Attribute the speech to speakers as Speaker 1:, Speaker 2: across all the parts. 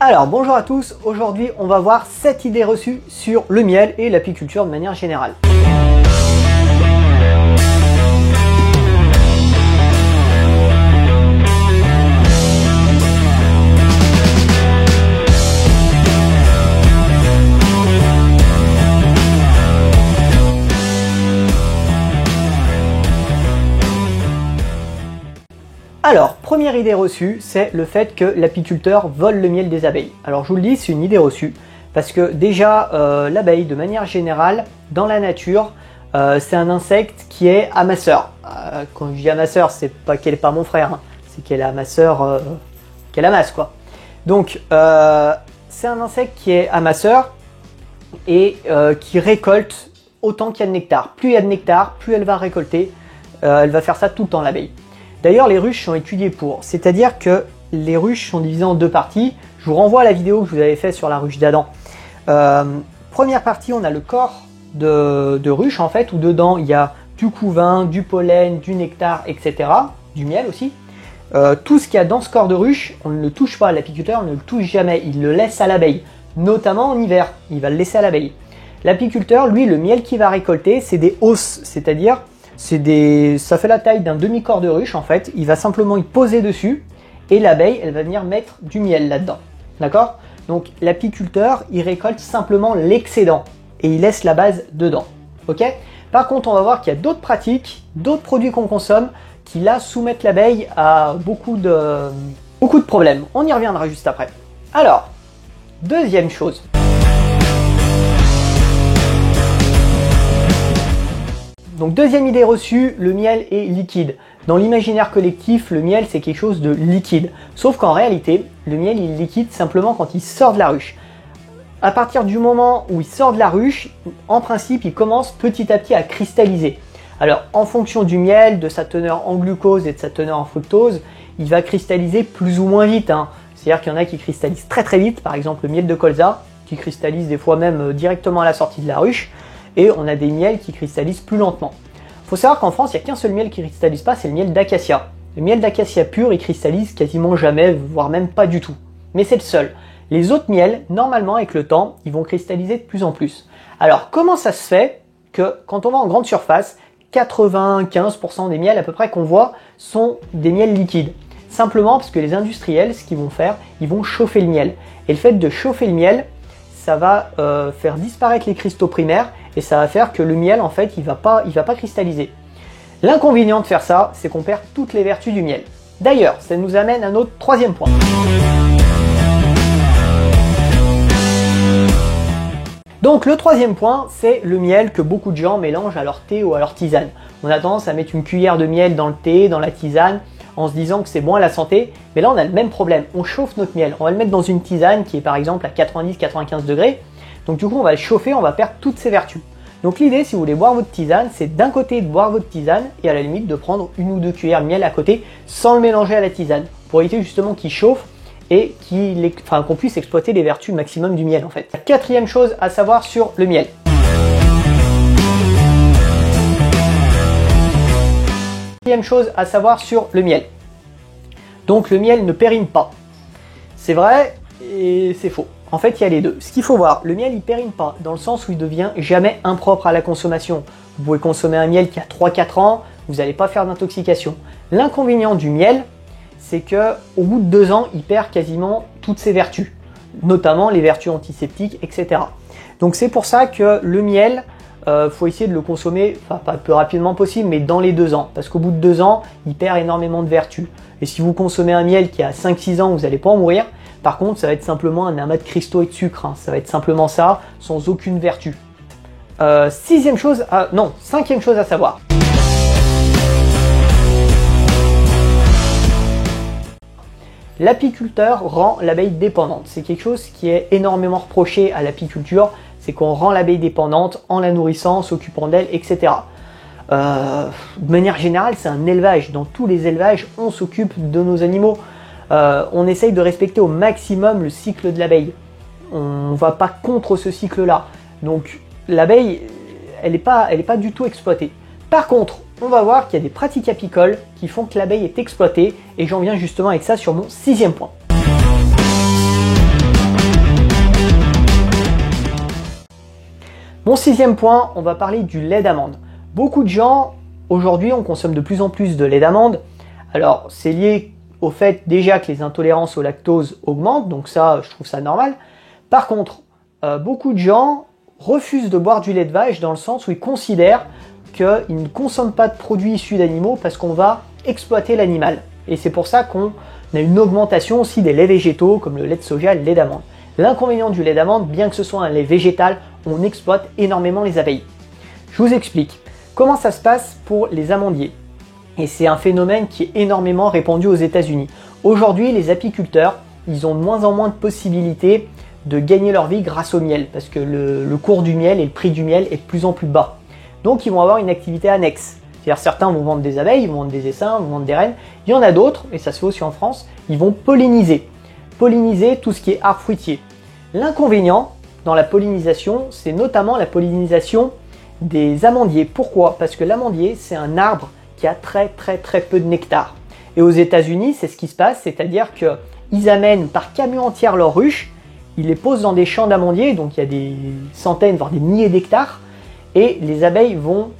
Speaker 1: Alors bonjour à tous, aujourd'hui on va voir 7 idées reçues sur le miel et l'apiculture de manière générale. Alors, première idée reçue, c'est le fait que l'apiculteur vole le miel des abeilles. Alors je vous le dis, c'est une idée reçue, parce que déjà, l'abeille, de manière générale, dans la nature, c'est un insecte qui est amasseur. Quand je dis amasseur, c'est pas qu'elle n'est pas mon frère, hein, c'est qu'elle est amasseur, qu'elle amasse quoi. Donc, c'est un insecte qui est amasseur et qui récolte autant qu'il y a de nectar. Plus il y a de nectar, plus elle va récolter, elle va faire ça tout le temps l'abeille. D'ailleurs, les ruches sont étudiées pour, c'est-à-dire que les ruches sont divisées en deux parties. Je vous renvoie à la vidéo que je vous avais faite sur la ruche d'Adam. Première partie, on a le corps de ruche, en fait, où dedans, il y a du couvain, du pollen, du nectar, etc. Du miel aussi. Tout ce qu'il y a dans ce corps de ruche, on ne le touche pas, l'apiculteur ne le touche jamais, il le laisse à l'abeille. Notamment en hiver, il va le laisser à l'abeille. L'apiculteur, lui, le miel qu'il va récolter, c'est des hausses, c'est-à-dire ça fait la taille d'un demi-corps de ruche en fait, il va simplement y poser dessus et l'abeille elle va venir mettre du miel là-dedans, d'accord? Donc l'apiculteur il récolte simplement l'excédent et il laisse la base dedans, ok? Par contre on va voir qu'il y a d'autres pratiques, d'autres produits qu'on consomme qui là soumettent l'abeille à beaucoup de problèmes, on y reviendra juste après. Alors, deuxième chose. Donc deuxième idée reçue, le miel est liquide. Dans l'imaginaire collectif, le miel c'est quelque chose de liquide. Sauf qu'en réalité, le miel il est liquide simplement quand il sort de la ruche. À partir du moment où il sort de la ruche, en principe il commence petit à petit à cristalliser. Alors en fonction du miel, de sa teneur en glucose et de sa teneur en fructose, il va cristalliser plus ou moins vite. C'est-à-dire qu'il y en a qui cristallisent très très vite, par exemple le miel de colza, qui cristallise des fois même directement à la sortie de la ruche. Et on a des miels qui cristallisent plus lentement. Il faut savoir qu'en France, il n'y a qu'un seul miel qui ne cristallise pas, c'est le miel d'acacia. Le miel d'acacia pur, il cristallise quasiment jamais, voire même pas du tout. Mais c'est le seul. Les autres miels, normalement, avec le temps, ils vont cristalliser de plus en plus. Alors, comment ça se fait que quand on va en grande surface, 95% des miels à peu près qu'on voit sont des miels liquides? Simplement parce que les industriels, ce qu'ils vont faire, ils vont chauffer le miel. Et le fait de chauffer le miel, ça va faire disparaître les cristaux primaires et ça va faire que le miel en fait il va pas cristalliser. L'inconvénient de faire ça, c'est qu'on perd toutes les vertus du miel. D'ailleurs, ça nous amène à notre troisième point. Donc le troisième point, c'est le miel que beaucoup de gens mélangent à leur thé ou à leur tisane. On a tendance à mettre une cuillère de miel dans le thé, dans la tisane, en se disant que c'est bon à la santé, mais là on a le même problème, on chauffe notre miel, on va le mettre dans une tisane qui est par exemple à 90-95 degrés, donc du coup on va le chauffer, on va perdre toutes ses vertus. Donc l'idée si vous voulez boire votre tisane, c'est d'un côté de boire votre tisane et à la limite de prendre une ou deux cuillères de miel à côté sans le mélanger à la tisane, pour éviter justement qu'il chauffe et qu'on puisse exploiter les vertus maximum du miel en fait. Quatrième chose à savoir sur le miel. Quatrième chose à savoir sur le miel. Donc le miel ne périme pas. C'est vrai et c'est faux. En fait, il y a les deux. Ce qu'il faut voir, le miel il périme pas dans le sens où il devient jamais impropre à la consommation. Vous pouvez consommer un miel qui a 3-4 ans, vous n'allez pas faire d'intoxication. L'inconvénient du miel, c'est que au bout de 2 ans, il perd quasiment toutes ses vertus, notamment les vertus antiseptiques, etc. Donc c'est pour ça que le miel, faut essayer de le consommer, pas le plus rapidement possible, mais dans les 2 ans. Parce qu'au bout de 2 ans, il perd énormément de vertus. Et si vous consommez un miel qui a 5-6 ans, vous n'allez pas en mourir. Par contre, ça va être simplement un amas de cristaux et de sucre. Ça va être simplement ça, sans aucune vertu. Cinquième chose à savoir. L'apiculteur rend l'abeille dépendante. C'est quelque chose qui est énormément reproché à l'apiculture. C'est qu'on rend l'abeille dépendante en la nourrissant, s'occupant d'elle, etc. De manière générale, c'est un élevage. Dans tous les élevages, on s'occupe de nos animaux. On essaye de respecter au maximum le cycle de l'abeille. On ne va pas contre ce cycle-là. Donc l'abeille, elle n'est pas du tout exploitée. Par contre, on va voir qu'il y a des pratiques apicoles qui font que l'abeille est exploitée. Et j'en viens justement avec ça sur mon 6e point. Mon sixième point, on va parler du lait d'amande. Beaucoup de gens, aujourd'hui, on consomme de plus en plus de lait d'amande. Alors, c'est lié au fait déjà que les intolérances au lactose augmentent, donc ça, je trouve ça normal. Par contre, beaucoup de gens refusent de boire du lait de vache dans le sens où ils considèrent qu'ils ne consomment pas de produits issus d'animaux parce qu'on va exploiter l'animal. Et c'est pour ça qu'on a une augmentation aussi des laits végétaux comme le lait de soja et le lait d'amande. L'inconvénient du lait d'amande, bien que ce soit un lait végétal, on exploite énormément les abeilles. Je vous explique comment ça se passe pour les amandiers. Et c'est un phénomène qui est énormément répandu aux États-Unis. Aujourd'hui, les apiculteurs, ils ont de moins en moins de possibilités de gagner leur vie grâce au miel, parce que le cours du miel et le prix du miel est de plus en plus bas. Donc ils vont avoir une activité annexe. C'est-à-dire certains vont vendre des abeilles, ils vont vendre des essaims, ils vont vendre des reines. Il y en a d'autres, et ça se fait aussi en France, ils vont polliniser. Polliniser tout ce qui est arbre fruitier. L'inconvénient dans la pollinisation, c'est notamment la pollinisation des amandiers. Pourquoi? Parce que l'amandier, c'est un arbre qui a très peu de nectar. Et aux États-Unis, c'est ce qui se passe, c'est-à-dire qu'ils amènent par camion entière leurs ruches, ils les posent dans des champs d'amandiers, donc il y a des centaines, voire des milliers d'hectares, et les abeilles vont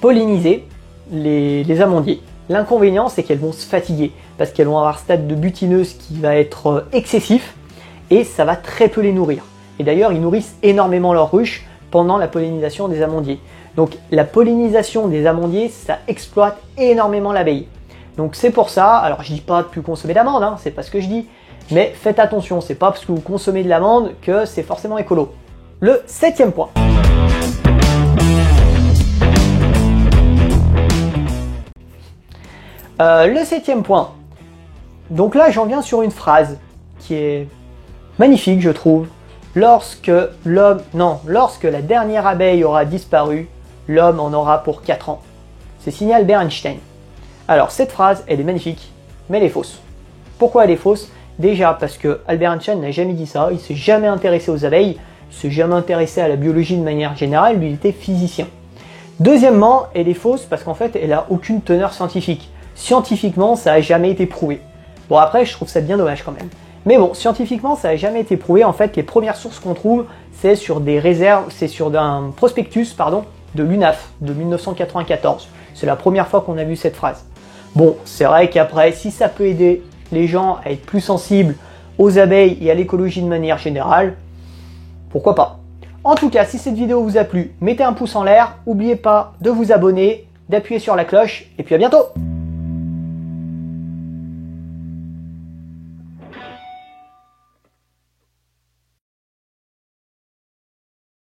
Speaker 1: polliniser les amandiers. L'inconvénient, c'est qu'elles vont se fatiguer, parce qu'elles vont avoir un stade de butineuse qui va être excessif, et ça va très peu les nourrir. Et d'ailleurs, ils nourrissent énormément leurs ruches pendant la pollinisation des amandiers. Donc la pollinisation des amandiers, ça exploite énormément l'abeille. Donc c'est pour ça, alors je dis pas de plus consommer d'amande, hein, c'est pas ce que je dis, mais faites attention, c'est pas parce que vous consommez de l'amande que c'est forcément écolo. Le septième point. Le septième point. Donc là, j'en viens sur une phrase qui est magnifique, je trouve. Lorsque la dernière abeille aura disparu, l'homme en aura pour 4 ans. C'est signé Albert Einstein. Alors cette phrase, elle est magnifique, mais elle est fausse. Pourquoi elle est fausse? Déjà parce que Albert Einstein n'a jamais dit ça, il s'est jamais intéressé aux abeilles, il s'est jamais intéressé à la biologie de manière générale, lui il était physicien. Deuxièmement, elle est fausse parce qu'en fait elle n'a aucune teneur scientifique. Scientifiquement, ça n'a jamais été prouvé. Bon après, je trouve ça bien dommage quand même. Mais bon, scientifiquement, ça n'a jamais été prouvé. En fait, les premières sources qu'on trouve, c'est sur des réserves, c'est sur un prospectus, de l'UNAF de 1994. C'est la première fois qu'on a vu cette phrase. Bon, c'est vrai qu'après, si ça peut aider les gens à être plus sensibles aux abeilles et à l'écologie de manière générale, pourquoi pas. En tout cas, si cette vidéo vous a plu, mettez un pouce en l'air, n'oubliez pas de vous abonner, d'appuyer sur la cloche, et puis à bientôt!